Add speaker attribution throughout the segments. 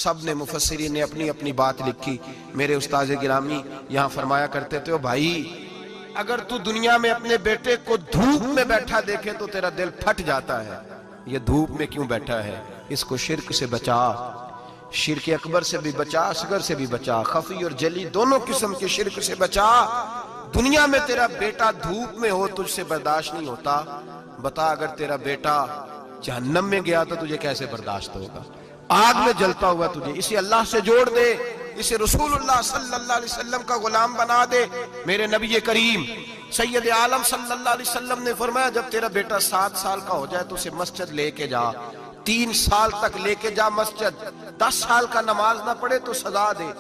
Speaker 1: سب نے مفسرین نے اپنی اپنی بات لکھی. میرے استاذ گرامی یہاں فرمایا کرتے تھے, بھائی اگر تو دنیا میں اپنے بیٹے کو دھوپ میں بیٹھا دیکھے تو تیرا دل پھٹ جاتا ہے, یہ دھوپ میں کیوں بیٹھا ہے, اس کو شرک سے بچا, شرک اکبر سے بھی بچا, اصغر سے بھی بچا, خفی اور جلی دونوں قسم کے شرک سے بچا. دنیا میں تیرا بیٹا دھوپ میں ہو تجھ سے برداشت نہیں ہوتا, بتا اگر تیرا بیٹا جہنم میں گیا تو تجھے کیسے برداشت ہوگا, آگ میں جلتا ہوا تجھے. اسے اللہ سے جوڑ دے, اسے رسول اللہ صلی اللہ علیہ وسلم کا غلام بنا دے. میرے نبی کریم سید عالم صلی اللہ علیہ وسلم نے فرمایا جب تیرا بیٹا 7 سال کا ہو جائے تو اسے مسجد لے کے جا, 3 سال تک لے کے جا مسجد, 10 سال کا نماز نہ پڑھے تو سزا دے,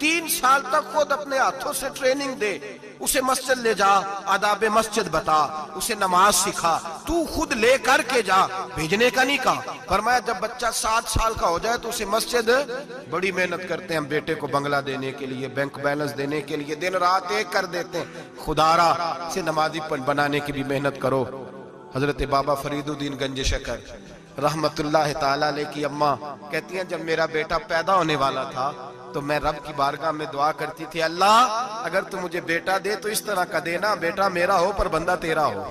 Speaker 1: 3 سال تک خود اپنے ہاتھوں سے ٹریننگ دے, اسے مسجد لے جا, آداب مسجد بتا, اسے نماز سکھا, تو خود لے کر کے جا, بھیجنے کا نہیں کہا. فرمایا جب بچہ 7 سال کا ہو جائے تو اسے مسجد, بڑی محنت کرتے ہیں ہم بیٹے کو بنگلہ دینے کے لیے, بینک بیلنس دینے کے لیے, دن رات ایک کر دیتے ہیں, خدارا اسے نمازی بنانے کی بھی محنت کرو. حضرت بابا فرید الدین گنج شکر رحمت اللہ تعالیٰ علیہ کی اماں کہتی ہیں جب میرا بیٹا پیدا ہونے والا تھا تو میں رب کی بارگاہ میں دعا کرتی تھی, اللہ اگر تو مجھے بیٹا دے تو اس طرح کا دینا بیٹا میرا ہو پر بندہ تیرا ہو,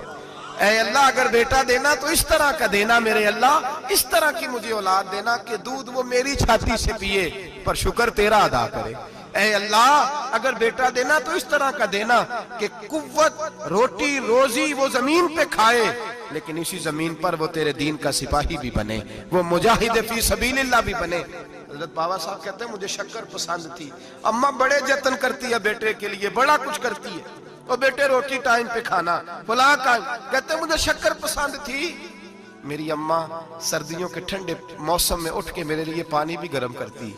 Speaker 1: اے اللہ اگر بیٹا دینا تو اس طرح کا دینا میرے اللہ, اس طرح کی مجھے اولاد دینا کہ دودھ وہ میری چھاتی سے پیے پر شکر تیرا ادا کرے. اے اللہ اگر بیٹا دینا تو اس طرح کا دینا کہ قوت روٹی روزی وہ زمین پہ کھائے لیکن اسی زمین پر وہ تیرے دین کا سپاہی بھی بنے, وہ مجاہد فی سبیل اللہ بھی بنے. حضرت بابا صاحب کہتے ہیں مجھے شکر پسند تھی, اماں بڑے جتن کرتی ہے بیٹے کے لیے, بڑا کچھ کرتی ہے, وہ بیٹے روٹی ٹائم پہ کھانا فلاں کا, کہتے ہیں مجھے شکر پسند تھی. میری اماں سردیوں کے ٹھنڈے موسم میں اٹھ کے میرے لیے پانی بھی گرم کرتی,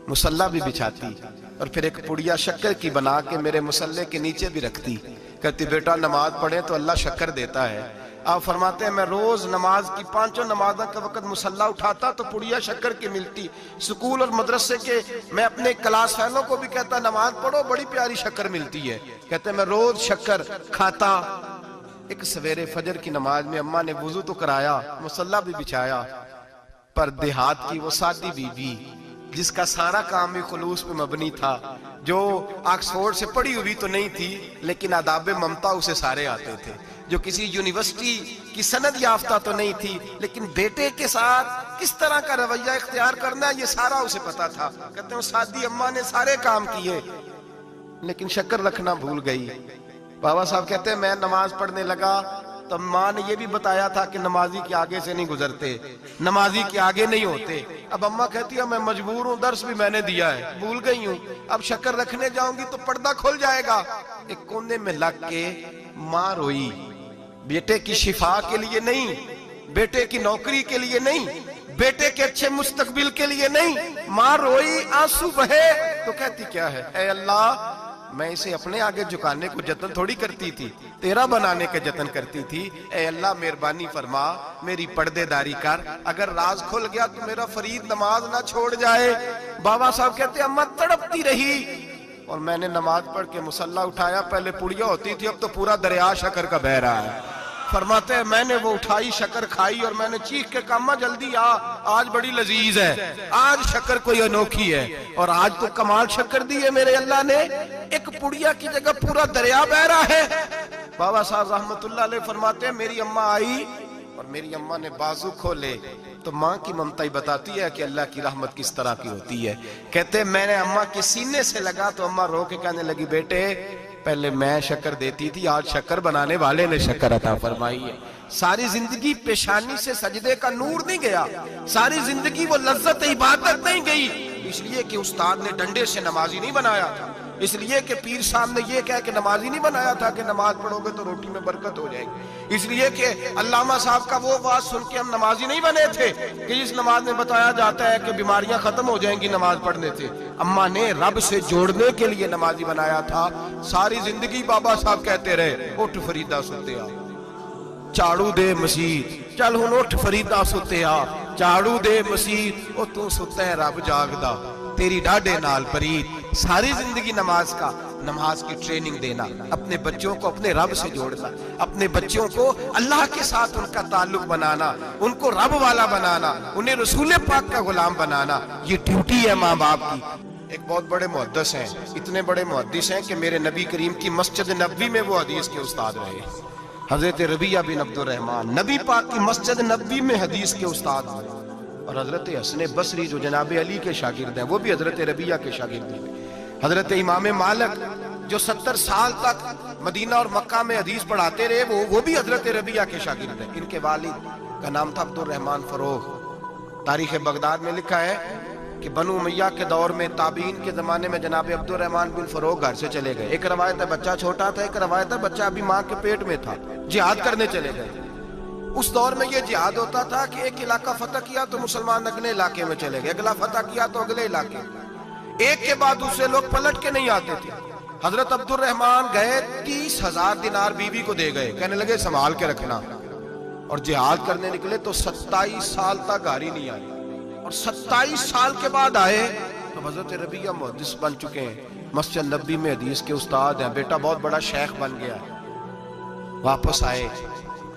Speaker 1: مصلی بھی بچھاتی اور پھر ایک پڑیا شکر کی بنا کے میرے مصلی کے نیچے بھی رکھتی, کہتی بیٹا نماز پڑھے تو اللہ شکر دیتا ہے. آپ فرماتے ہیں میں روز نماز کی 5 نمازوں کا وقت مصلی اٹھاتا تو پڑیا شکر کی ملتی. سکول اور مدرسے کے میں اپنے کلاس فیلوں کو بھی کہتا نماز پڑھو بڑی پیاری شکر ملتی ہے, کہتے میں روز شکر کھاتا. ایک سویرے فجر کی نماز میں اماں نے وضو تو کرایا, مصلی بھی بچھایا, پر دیہات کی وہ سادی بی بی جس کا سارا کام بھی خلوص پہ مبنی تھا, جو آکسفورڈ سے پڑھی ہوئی تو نہیں تھی لیکن آداب ممتا اسے سارے آتے تھے, جو کسی یونیورسٹی کی سند یافتہ تو نہیں تھی لیکن بیٹے کے ساتھ کس طرح کا رویہ اختیار کرنا ہے یہ سارا اسے پتا تھا. کہتے ہیں سادی اماں نے سارے کام کیے لیکن شکر رکھنا بھول گئی. بابا صاحب کہتے ہیں میں نماز پڑھنے لگا تو ماں نے یہ بھی بتایا تھا کہ نمازی کے آگے سے نہیں گزرتے, نمازی کے آگے نہیں ہوتے. اب اماں کہتی ہے میں مجبور ہوں, درس بھی میں نے دیا ہے, بھول گئی ہوں, اب شکر رکھنے جاؤں گی تو پردہ کھل جائے گا. ایک کونے میں لگ کے ماں روئی, بیٹے کی شفا کے لیے نہیں, بیٹے کی نوکری کے لیے نہیں, بیٹے کے اچھے مستقبل کے لیے نہیں, ماں روئی, آنسو بہے تو کہتی کیا ہے, اے اللہ میں اسے اپنے آگے جھکانے کو جتن تھوڑی کرتی تھی, تیرا بنانے کے جتن کرتی تھی. اے اللہ مہربانی فرما میری پردے داری کر, اگر راز کھل گیا تو میرا فرید نماز نہ چھوڑ جائے. بابا صاحب کہتے ہیں اماں تڑپتی رہی اور میں نے نماز پڑھ کے مصلی اٹھایا, پہلے پڑیا ہوتی تھی اب تو پورا دریا شکر کا بہ رہا ہے. فرماتے ہیں میں نے وہ اٹھائی شکر کھائی اور میں نے چیخ کے کہا اماں جلدی آج بڑی لذیذ ہے, آج شکر کوئی انوکھی ہے, اور آج تو کمال شکر دی ہے میرے اللہ نے, ایک پڑیا کی جگہ پورا دریا بہ رہا ہے. بابا صاحب رحمت اللہ علیہ فرماتے ہیں میری اماں آئی اور میری اماں نے بازو کھولے تو ماں کی ممتا ہی بتاتی ہے کہ اللہ کی رحمت کس طرح کی ہوتی ہے. کہتے ہیں میں نے اماں کے سینے سے لگا تو اماں رو کے کہنے لگی بیٹے پہلے میں شکر دیتی تھی, آج شکر بنانے والے نے شکر عطا فرمائی ہے. ساری زندگی پیشانی سے سجدے کا نور نہیں گیا, ساری زندگی وہ لذت عبادت نہیں گئی, اس لیے کہ استاد نے ڈنڈے سے نمازی نہیں بنایا تھا, اس لیے کہ پیر صاحب نے یہ کہہ کہ نمازی نہیں بنایا تھا کہ نماز پڑھو گے تو روٹی میں برکت ہو جائے گی, اس لیے کہ علامہ صاحب کا وہ واز سن کے ہم نمازی نہیں بنے تھے کہ جس نماز میں بتایا جاتا ہے کہ بیماریاں ختم ہو جائیں گی نماز پڑھنے سے. اماں نے رب سے جوڑنے کے لیے نمازی بنایا تھا. ساری زندگی بابا صاحب کہتے رہے اٹھ فریدہ ستے آ, چاڑو دے مسیح, چل ہن اٹھ فریدہ ستے آ, چاڑو دے مسیح, او تو ستے رب جاگدا, تیری ڈاڈے نال پرید, सारी जिंदगी नमाज का, नमाज की ट्रेनिंग देना, अपने बच्चों को अपने रब से जोड़ना, अपने बच्चों को अल्लाह के साथ उनका ताल्लुक बनाना, उनको रब वाला बनाना, उन्हें रसूल पाक का गुलाम बनाना, ये ड्यूटी है माँ बाप की। एक बहुत बड़े मुहद्दिस हैं, इतने बड़े मुहद्दिस हैं कि मेरे नबी करीम की मस्जिद नबवी में वो हदीस के उस्ताद रहे। हजरत रबिया बिन अब्दुर रहमान नबी पाक की मस्जिद नबवी में हदीस के उस्ताद हुए। और हजरत हसन बसरी जो जनाब अली के शागिर्द हैं, वो भी हजरत रबिया के शागिर्द हैं। हजरत इमाम मालिक जो 70 साल तक मदीना और मक्का में हदीस पढ़ाते रहे, वो भी हजरत रबिया के शागिर्द हैं। इनके वालिद का नाम था अब्दुर रहमान फरोग। तारीख बगदाद में लिखा है कि बनु उमैया के दौर में, ताबीन के जमाने में जनाब अब्दुर रहमान बिन फरोग घर से चले गए। एक रवायत है बच्चा छोटा था, एक रवायत है बच्चा अभी माँ के पेट में था, जिहाद करने चले गए। उस दौर में ये जिहाद होता था कि एक इलाका फतह किया तो मुसलमान अगले इलाके में चले गए, अगला फतह किया तो अगले इलाके, एक के बाद दूसरे लोग पलट के नहीं आते थे। हजरत अब्दुर रहमान गए, 30,000 दिनार बीवी को दे गए, कहने लगे संभाल के रखना। और जिहाद करने निकले तो 27 साल तक घर ही नहीं आए। और 27 साल के बाद आए तो हजरत रबिया मुहद्दिस बन चुके हैं, मस्जिद नबी में हदीस के उस्ताद हैं, बेटा बहुत बड़ा शेख बन गया। वापस आए,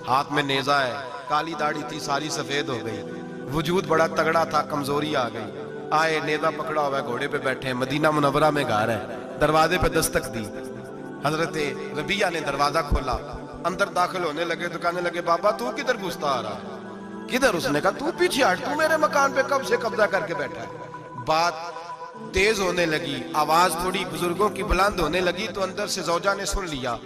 Speaker 1: हाथ में नेजा है, काली दाढ़ी थी सारी सफेद हो गई, वजूद बड़ा तगड़ा था, कमजोरी आ गई। आए, नेजा पकड़ा हुआ है, घोड़े पे बैठे हैं, मदीना मुनव्वरा में घर है, दरवाजे पे दस्तक दी। हजरत रबिया ने दरवाजा खोला, अंदर दाखिल होने लगे तो कहने लगे बाबा तू किधर घुसता आ रहा? किधर? उसने कहा तू पीछे हट, तू मेरे मकान पे कब से कब्जा करके बैठा है। बात तेज होने लगी, आवाज थोड़ी बुजुर्गों की बुलंद होने लगी तो अंदर से जौजा ने सुन लिया।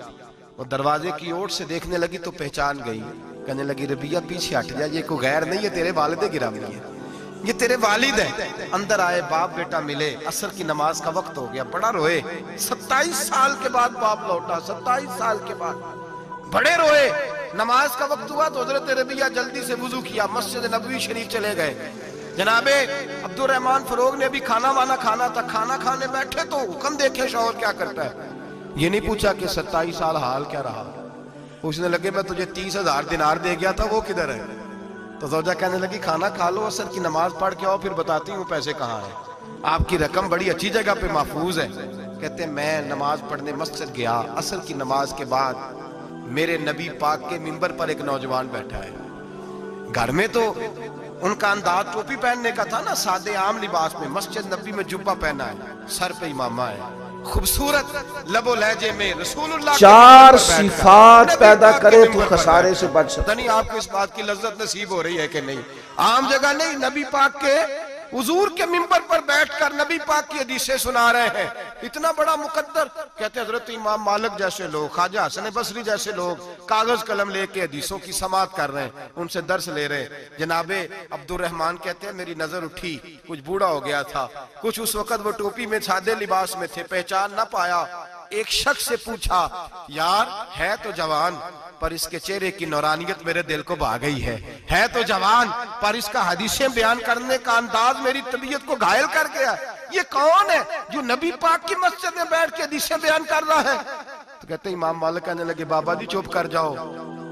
Speaker 1: वो दरवाजे की ओर से देखने लगी तो पहचान गई, कहने लगी रबिया पीछे हट जा, ये कोई गैर नहीं, ये तेरे वालिद गिरामी है, ये तेरे वालिद है। अंदर आए, बाप बेटा मिले, असर की नमाज का वक्त हो गया, बड़ा रोए। 27 साल के बाद बाप लौटा, 27 साल के बाद बड़े रोए। नमाज का वक्त हुआ तो हजरत रबिया जल्दी से वुजू किया, मस्जिद नबवी शरीफ चले गए। जनाबे अब्दुर रहमान फरोग ने भी खाना वाना खाना था, खाना खाने बैठे तो हुक्म देखे शौहर क्या करता है। ये नहीं पूछा कि 27 साल हाल क्या रहा, पूछने लगे मैं तुझे 30,000 दिनार दे गया था, वो किधर है? तो ज़ौजा कहने लगी खाना खा लो, असर की नमाज पढ़ के आओ, फिर बताती हूँ पैसे कहाँ हैं, आपकी रकम बड़ी अच्छी जगह पे महफूज है। कहते मैं नमाज पढ़ने मस्जिद गया, असर की नमाज के बाद मेरे नबी पाक के मिंबर पर एक नौजवान बैठा है। घर में तो उनका अंदाज टोपी पहनने का था ना, सादे आम लिबास में, मस्जिद नबी में जुब्बा पहना है, सर पे इमामा है, खूबसूरत लबो लहजे में रसूलुल्लाह।
Speaker 2: 4 सिफात पैदा करे तो खसारे से बच सकता।
Speaker 1: नहीं आपको इस बात की लज्जत नसीब हो रही है कि नहीं? आम जगह नहीं, नबी पाक के हुजूर के मिंबर पर बैठकर नबी पाक की हदीसें सुना रहे हैं, इतना बड़ा मुकद्दर। कहते हजरत इमाम मालिक जैसे लोग, ख्वाजा हसन बसरी जैसे लोग कागज कलम लेके हदीसों की समाअत कर रहे हैं, उनसे दर्स ले रहे हैं। जनाबे अब्दुर रहमान कहते हैं मेरी नजर उठी, कुछ बूढ़ा हो गया था, कुछ उस वक्त वो टोपी में सादे लिबास में थे, पहचान ना पाया। एक शख्स से पूछा यार है तो जवान पर इसके चेहरे की नौरानियत मेरे दिल को भा गई है तो जवान पर इसका हदीसें बयान करने का अंदाज मेरी तबीयत को घायल कर गया। ये कौन है जो नबी पाक की मस्जिद में बैठ के हदीसें बयान कर रहा है? तो कहते इमाम मालिक कहने लगे बाबा जी चुप कर जाओ,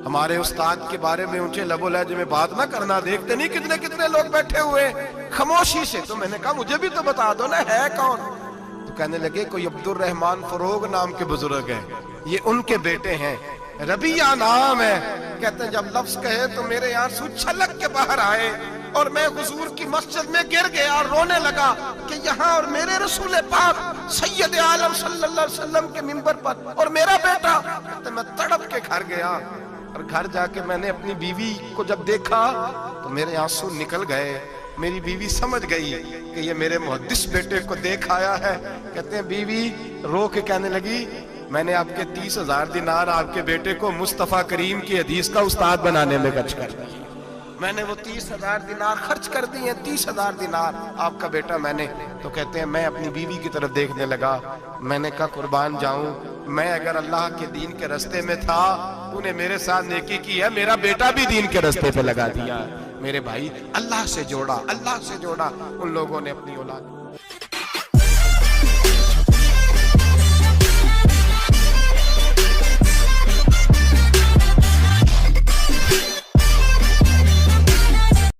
Speaker 1: हमारे उस्ताद के बारे में ऊंचे लबो लहजे में बात ना करना, देखते नहीं कितने कितने लोग बैठे हुए खामोशी से। तो मैंने कहा मुझे भी तो बता दो ना है कौन? तो कहने लगे कोई अब्दुर रहमान फरोग नाम के बुजुर्ग हैं, ये उनके बेटे हैं, रबिया नाम है। कहते हैं जब लफ्ज कहे तो मेरे आंसू छलक के बाहर आए और मैं हुजूर की मस्जिद में गिर गया और रोने लगा कि यहाँ और मेरे रसूल पाक सैयद आलम सल्लल्लाहु अलैहि वसल्लम के मिंबर पर और मेरा बेटा। कहते मैं तड़प के घर गया और घर जाके मैंने अपनी बीवी को जब देखा तो मेरे आंसू निकल गए। मेरी बीवी समझ गई कि ये मेरे मुहद्दिस बेटे को देख आया है। कहते हैं बीवी रो के कहने लगी मैंने आपके 30,000 दिनार आपके बेटे को मुस्तफा करीम की हदीस का उस्ताद बनाने में खर्च कर दिए। मैंने वो 30,000 दिनार खर्च कर दिए, 30,000 दिनार आपका बेटा मैंने। तो कहते हैं मैं अपनी बीवी की तरफ देखने लगा, मैंने कहा कुर्बान जाऊं, मैं अगर अल्लाह के दीन के रास्ते में था, तूने मेरे साथ नेकी की है, मेरा बेटा भी दीन के रास्ते पे लगा दिया। मेरे भाई अल्लाह से जोड़ा, अल्लाह से जोड़ा। उन लोगों ने अपनी औलाद